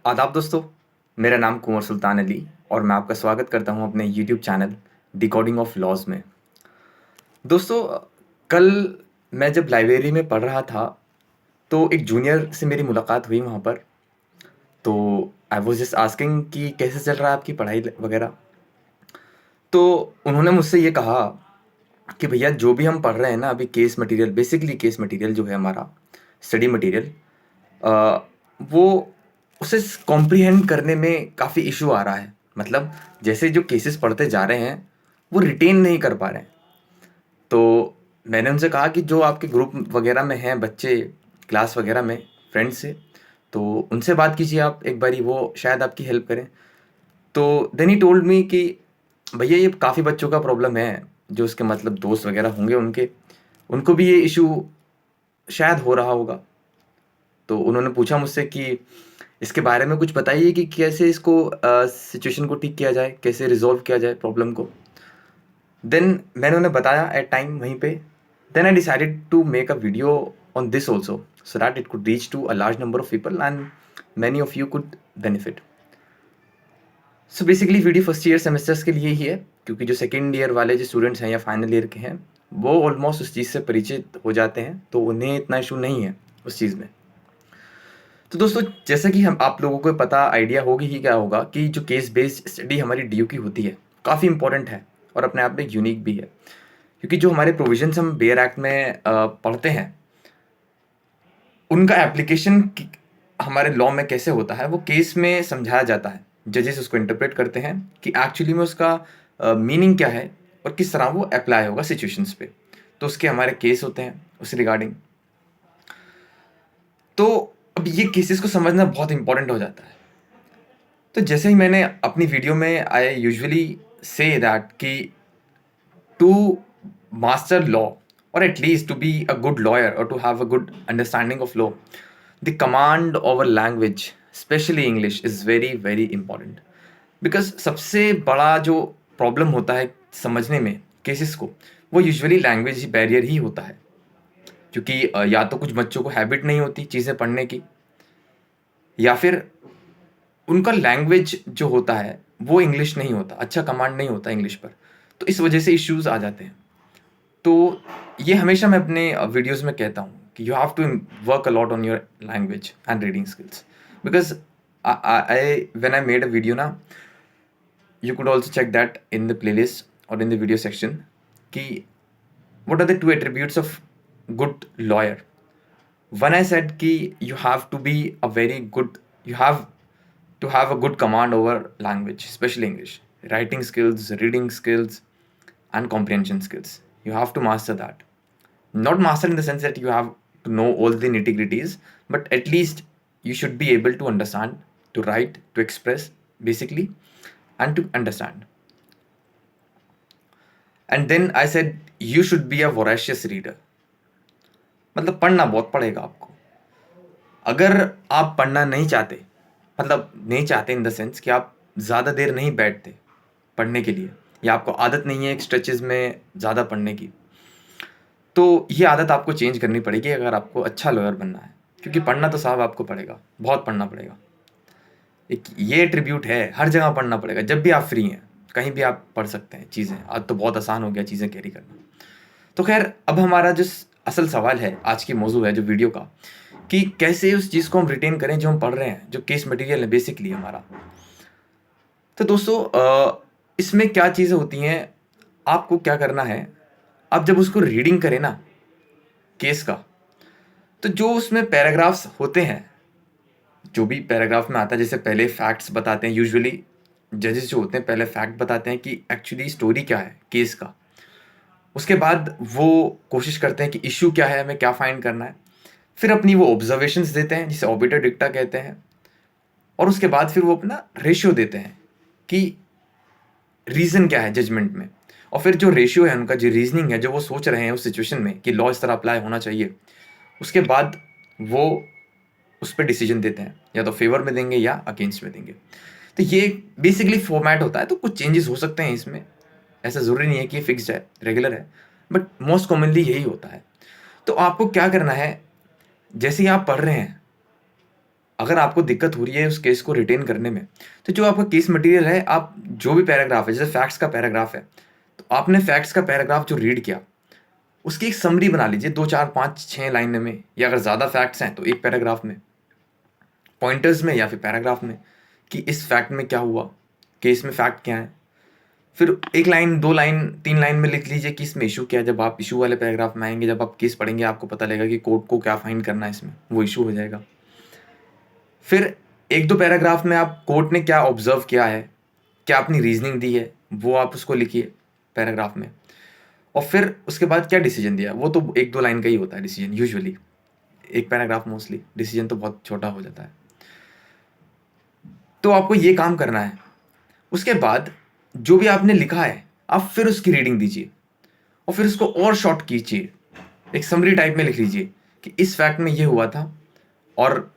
आदाब दोस्तों, मेरा नाम कुंवर सुल्तान अली और मैं आपका स्वागत करता हूं अपने YouTube channel decoding of laws में। दोस्तों, कल मैं जब लाइब्रेरी में पढ़ रहा था तो एक जूनियर से मेरी मुलाकात हुई वहाँ पर। तो आई वाज जस्ट आस्किंग कि कैसे चल रहा है आपकी पढ़ाई वगैरह। तो उन्होंने मुझसे ये कहा कि भैया जो भी हम पढ़ रहे हैं ना अभी, case material, basically case material जो है हमारा स्टडी मटेरियल, वो उसे कॉम्प्रिहेंड करने में काफ़ी इशू आ रहा है। मतलब जैसे जो केसेस पढ़ते जा रहे हैं वो रिटेन नहीं कर पा रहे हैं। तो मैंने उनसे कहा कि जो आपके ग्रुप वगैरह में हैं बच्चे, क्लास वगैरह में, फ्रेंड्स से, तो उनसे बात कीजिए आप एक बारी, वो शायद आपकी हेल्प करें। तो देन ही टोल्ड मी कि भैया ये काफ़ी बच्चों का प्रॉब्लम है, जो उसके मतलब दोस्त वगैरह होंगे उनके, उनको भी ये इशू शायद हो रहा होगा। तो उन्होंने पूछा मुझसे कि इसके बारे में कुछ बताइए कि कैसे इसको सिचुएशन को ठीक किया जाए, कैसे रिजॉल्व किया जाए प्रॉब्लम को। देन मैंने उन्हें बताया एट टाइम वहीं पे। Then I decided to make a video on this also, so that it could reach to a large number of people and many of you could benefit. So basically video first year semesters के लिए ही है, क्योंकि जो second year वाले जो students हैं या final year के हैं वो ऑलमोस्ट उस चीज़ से परिचित हो जाते हैं, तो उन्हें इतना इशू नहीं है उस चीज़ में। तो दोस्तों, जैसा कि हम आप लोगों को पता आइडिया होगी ही क्या होगा कि जो केस बेस्ड स्टडी हमारी डीयू की होती है काफ़ी इंपॉर्टेंट है और अपने आप में यूनिक भी है, क्योंकि जो हमारे प्रोविजंस हम बेयर एक्ट में पढ़ते हैं उनका एप्लीकेशन हमारे लॉ में कैसे होता है वो केस में समझाया जाता है। जजेस उसको इंटरप्रेट करते हैं कि एक्चुअली में उसका मीनिंग क्या है और किस तरह वो अप्लाई होगा सिचुएशंस पे। तो उसके हमारे केस होते हैं उस रिगार्डिंग। तो अब ये केसेस को समझना बहुत इंपॉर्टेंट हो जाता है। तो जैसे ही मैंने अपनी वीडियो में आई यूजुअली से दैट कि टू मास्टर लॉ, और at least to be a good lawyer और to have a good understanding of law, the command over language specially English is very very important. Because सबसे बड़ा जो problem होता है समझने में केसेस को, वो यूजुअली लैंग्वेज बैरियर ही होता है। क्योंकि या तो कुछ बच्चों को हैबिट नहीं होती चीज़ें पढ़ने की, या फिर उनका लैंग्वेज जो होता है वो इंग्लिश नहीं होता, अच्छा कमांड नहीं होता इंग्लिश पर। तो इस वजह से इश्यूज आ जाते हैं। तो ये हमेशा मैं अपने वीडियोस में कहता हूँ कि you have to work a lot on your language and reading skills. Because I when I made a video ना, you could also check that in the playlist or in the video section कि what are the two attributes of good lawyer. One, I said कि you have to be a very good, you have to have a good command over language, especially English, writing skills, reading skills, and comprehension skills. You have to master that. Not master in the sense that you have to know all the nitty gritties, but at least you should be able to understand, to write, to express basically, and to understand. And then I said you should be a voracious reader. मतलब पढ़ना बहुत पड़ेगा आपको। अगर आप पढ़ना नहीं चाहते, मतलब नहीं चाहते इन द सेंस कि आप ज़्यादा देर नहीं बैठते पढ़ने के लिए, या आपको आदत नहीं है एक स्ट्रेचेज में ज़्यादा पढ़ने की, तो ये आदत आपको चेंज करनी पड़ेगी अगर आपको अच्छा लॉयर बनना है। क्योंकि पढ़ना तो साहब आपको पड़ेगा, बहुत पढ़ना पड़ेगा। एक ये एट्रीब्यूट है, हर जगह पढ़ना पड़ेगा। जब भी आप फ्री हैं कहीं भी आप पढ़ सकते हैं चीज़ें। आज तो बहुत आसान हो गया चीज़ें कैरी करना। तो खैर, अब हमारा जो असल सवाल है, आज की मौजू है जो वीडियो का, कि कैसे उस चीज़ को हम रिटेन करें जो हम पढ़ रहे हैं, जो केस मटेरियल है बेसिकली हमारा। तो दोस्तों, इसमें क्या चीज़ें होती हैं, आपको क्या करना है, आप जब उसको रीडिंग करें ना केस का, तो जो उसमें पैराग्राफ्स होते हैं, जो भी पैराग्राफ में आता है, जैसे पहले फैक्ट्स बताते हैं यूजुअली जजेस जो होते हैं, पहले फैक्ट बताते हैं कि एक्चुअली स्टोरी क्या है केस का। उसके बाद वो कोशिश करते हैं कि इश्यू क्या है, हमें क्या फाइंड करना है। फिर अपनी वो ऑब्जर्वेशंस देते हैं जिसे ऑबिटर डिक्टा कहते हैं। और उसके बाद फिर वो अपना रेशियो देते हैं कि रीज़न क्या है जजमेंट में। और फिर जो रेशियो है उनका, जो रीजनिंग है, जो वो सोच रहे हैं उस सिचुएशन में कि लॉ इस तरह अप्लाई होना चाहिए, उसके बाद वो उस पर डिसीजन देते हैं, या तो फेवर में देंगे या अगेंस्ट में देंगे। तो ये बेसिकली फॉर्मेट होता है। तो कुछ चेंजेस हो सकते हैं इसमें, ऐसा ज़रूरी नहीं है कि ये फिक्स्ड है, रेगुलर है, बट मोस्ट कॉमनली यही होता है। तो आपको क्या करना है, जैसे ही आप पढ़ रहे हैं अगर आपको दिक्कत हो रही है उस केस को रिटेन करने में, तो जो आपका केस मटेरियल है, आप जो भी पैराग्राफ है, जैसे फैक्ट्स का पैराग्राफ है, तो आपने फैक्ट्स का पैराग्राफ जो रीड किया, उसकी एक समरी बना लीजिए 2, 4, 5, 6 लाइन में, या अगर ज़्यादा फैक्ट्स हैं तो एक पैराग्राफ में, पॉइंटर्स में या फिर पैराग्राफ में, कि इस फैक्ट में क्या हुआ, केस में फैक्ट क्या है। फिर 1 लाइन, 2 लाइन, 3 लाइन में लिख लीजिए कि इसमें इशू क्या है। जब आप इशू वाले पैराग्राफ में आएंगे, जब आप केस पढ़ेंगे, आपको पता लगेगा कि कोर्ट को क्या फाइंड करना है, इसमें वो इशू हो जाएगा। फिर 1-2 पैराग्राफ में आप कोर्ट ने क्या ऑब्जर्व किया है, क्या अपनी रीजनिंग दी है, वो आप उसको लिखिए पैराग्राफ में। और फिर उसके बाद क्या डिसीजन दिया, वो तो 1-2 लाइन का ही होता है डिसीजन यूजुअली, एक पैराग्राफ मोस्टली, डिसीजन तो बहुत छोटा हो जाता है। तो आपको ये काम करना है। उसके बाद जो भी आपने लिखा है, आप फिर उसकी रीडिंग दीजिए और फिर उसको और शॉर्ट कीजिए, एक समरी टाइप में लिख लीजिए कि इस फैक्ट में ये हुआ था और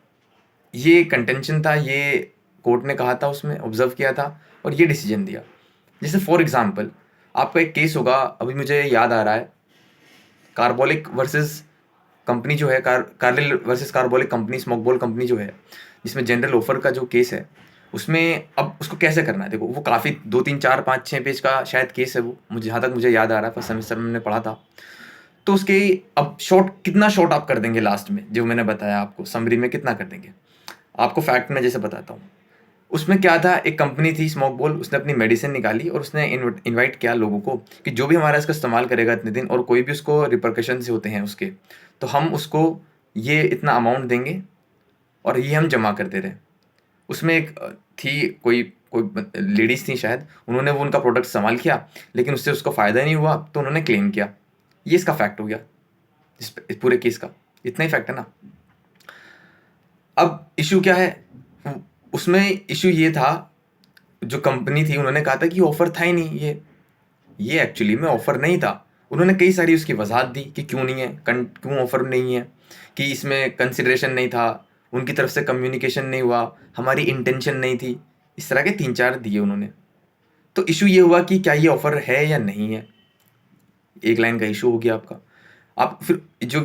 ये कंटेंशन था, ये कोर्ट ने कहा था, उसमें ऑब्जर्व किया था और ये डिसीजन दिया। जैसे फॉर एग्जांपल आपका एक केस होगा, अभी मुझे याद आ रहा है, कार्बोलिक वर्सेस कंपनी जो है, Carlill versus carbolic company, smoke ball company जो है, जिसमें जनरल ऑफर का जो केस है, उसमें अब उसको कैसे करना है, देखो वो काफ़ी 2, 3, 4, 5, 6 पेज का शायद केस है वो, मुझे जहाँ तक मुझे याद आ रहा है, फर्स्ट सेमेस्टर में मैंने पढ़ा था। तो उसके अब शॉर्ट कितना शॉर्ट आप कर देंगे लास्ट में, जो मैंने बताया आपको समरी में कितना कर देंगे, आपको फैक्ट में जैसे बताता हूँ। उसमें क्या था, एक कंपनी थी स्मोक बॉल, उसने अपनी मेडिसिन निकाली और उसने इनवाइट किया लोगों को कि जो भी हमारा इसका इस्तेमाल करेगा इतने दिन, और कोई भी उसको रिपरकशन से होते हैं उसके, तो हम उसको ये इतना अमाउंट देंगे और ये हम जमा कर दे रहे हैं। उसमें एक थी, कोई कोई लेडीज़ थी शायद, उन्होंने वो उनका प्रोडक्ट इस्तेमाल किया लेकिन उससे उसको फ़ायदा नहीं हुआ, तो उन्होंने क्लेम किया। ये इसका फैक्ट हो गया, इस पूरे केस का इतना ही फैक्ट है ना। अब इशू क्या है, उसमें इशू ये था, जो कंपनी थी उन्होंने कहा था कि ऑफर था ही नहीं, ये एक्चुअली में ऑफर नहीं था। उन्होंने कई सारी उसकी वजाहत दी कि क्यों नहीं है, क्यों ऑफर नहीं है, कि इसमें कंसिडरेशन नहीं था, उनकी तरफ से कम्युनिकेशन नहीं हुआ, हमारी इंटेंशन नहीं थी, इस तरह के 3-4 दिए उन्होंने। तो इशू ये हुआ कि क्या ये ऑफर है या नहीं है, 1 लाइन का इशू हो गया आपका। आप फिर जो,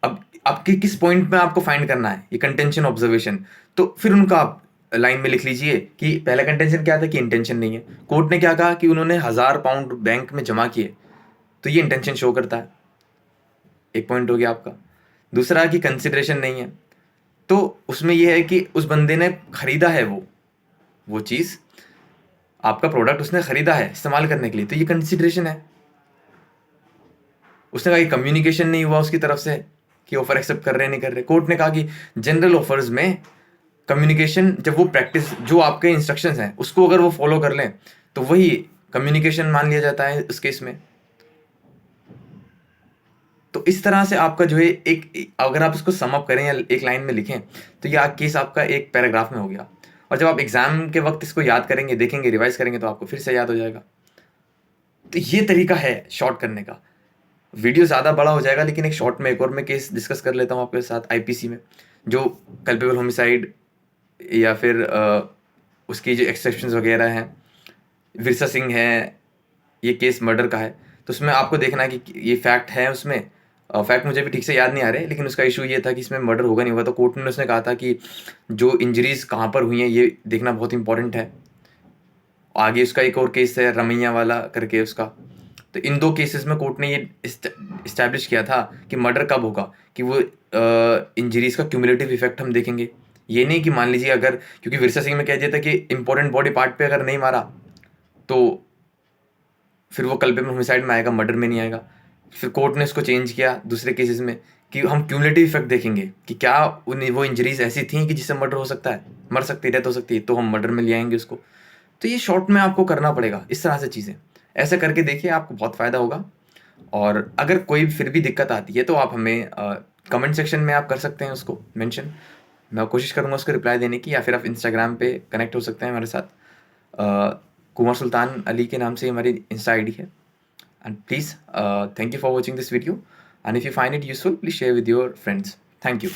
अब आपके किस पॉइंट में आपको फाइंड करना है, ये कंटेंशन ऑब्जर्वेशन, तो फिर उनका आप लाइन में लिख लीजिए कि पहला कंटेंशन क्या था कि इंटेंशन नहीं है। कोर्ट ने क्या कहा कि उन्होंने 1000 पाउंड बैंक में जमा किए, तो ये इंटेंशन शो करता है, एक पॉइंट हो गया आपका। दूसरा कि कंसिडरेशन नहीं है, तो उसमें यह है कि उस बंदे ने खरीदा है वो चीज़, आपका प्रोडक्ट उसने खरीदा है इस्तेमाल करने के लिए, तो ये कंसिडरेशन है। उसने कहा कि कम्युनिकेशन नहीं हुआ उसकी तरफ से कि ऑफर एक्सेप्ट कर रहे हैं नहीं कर रहे। कोर्ट ने कहा कि जनरल ऑफर्स में कम्युनिकेशन, जब वो प्रैक्टिस, जो आपके इंस्ट्रक्शंस हैं उसको अगर वो फॉलो कर लें, तो वही कम्युनिकेशन मान लिया जाता है इस केस में। तो इस तरह से आपका जो है, एक अगर आप उसको सम अप करें या एक लाइन में लिखें, तो ये केस आपका एक पैराग्राफ में हो गया। और जब आप एग्जाम के वक्त इसको याद करेंगे, देखेंगे, रिवाइज करेंगे, तो आपको फिर से याद हो जाएगा। तो ये तरीका है शॉर्ट करने का। वीडियो ज़्यादा बड़ा हो जाएगा, लेकिन एक शॉर्ट में एक और मैं केस डिस्कस कर लेता हूँ आपके साथ आईपीसी में, जो कल्पेबल होमिसाइड या फिर उसकी जो एक्सेप्शंस वगैरह हैं, विरसा सिंह है, ये केस मर्डर का है। तो उसमें आपको देखना है कि ये फैक्ट है, उसमें फैक्ट मुझे भी ठीक से याद नहीं आ रहे, लेकिन उसका इशू ये था कि इसमें मर्डर होगा नहीं होगा। तो कोर्ट ने उसने कहा था कि जो इंजरीज कहाँ पर हुई हैं ये देखना बहुत इंपॉर्टेंट है। आगे उसका एक और केस है रमैया वाला करके उसका। तो इन 2 केसेस में कोर्ट ने ये इस्टेब्लिश किया था कि मर्डर कब होगा, कि वो इंजरीज का क्यूमुलेटिव इफेक्ट हम देखेंगे। ये नहीं कि मान लीजिए अगर, क्योंकि विरसा सिंह में कह दिया था कि इंपॉर्टेंट बॉडी पार्ट पे अगर नहीं मारा तो फिर वो कल्पेबल होमिसाइड में आएगा, मर्डर में नहीं आएगा। फिर कोर्ट ने इसको चेंज किया दूसरे केसेस में कि हम क्यूमुलेटिव इफेक्ट देखेंगे कि क्या वो इंजरीज ऐसी थी कि जिससे मर्डर हो सकता है, मर सकती है, डेथ हो सकती है, तो हम मर्डर में ले आएंगे उसको। तो ये शॉर्ट में आपको करना पड़ेगा इस तरह से चीज़ें। ऐसे करके देखिए, आपको बहुत फ़ायदा होगा। और अगर कोई फिर भी दिक्कत आती है तो आप हमें कमेंट सेक्शन में आप कर सकते हैं उसको मेंशन, मैं कोशिश करूँगा उसको रिप्लाई देने की, या फिर आप इंस्टाग्राम पे कनेक्ट हो सकते हैं हमारे साथ। कुमार सुल्तान अली के नाम से हमारी इंस्टा आईडी है। And please thank you for watching this video, and if you find it useful please share with your friends. Thank you.